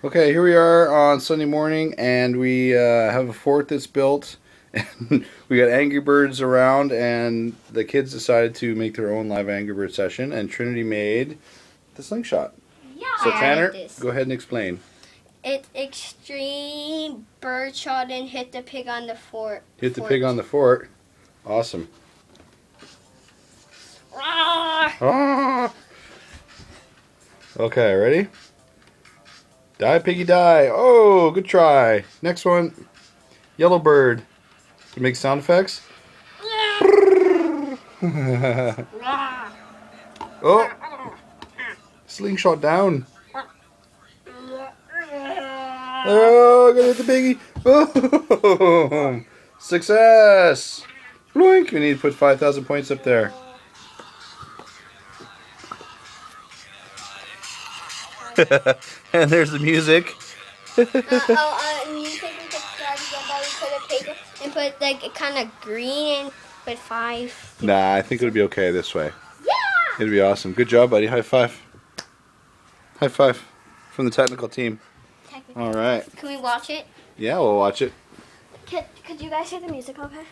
Okay, here we are on Sunday morning, and we have a fort that's built, and we got Angry Birds around, and the kids decided to make their own live Angry Bird session, and Trinity made the slingshot. Yeah. So Tanner, go ahead and explain. It's extreme bird shot and hit the pig on the fort. Hit the pig on the fort. Awesome. Ah! Okay, ready? Die, piggy, die. Oh, good try. Next one. Yellow bird. To make sound effects. Oh. Slingshot down. Oh, gonna hit the piggy. Oh, success. Bloink. We need to put 5,000 points up there. And there's the music. And you think we could start again, but we put a paper and put like kind of green and put 5. Nah, I think it would be okay this way. Yeah! It'd be awesome. Good job, buddy. High five. High five from the technical team. All right. Can we watch it? Yeah, we'll watch it. Could you guys hear the music okay?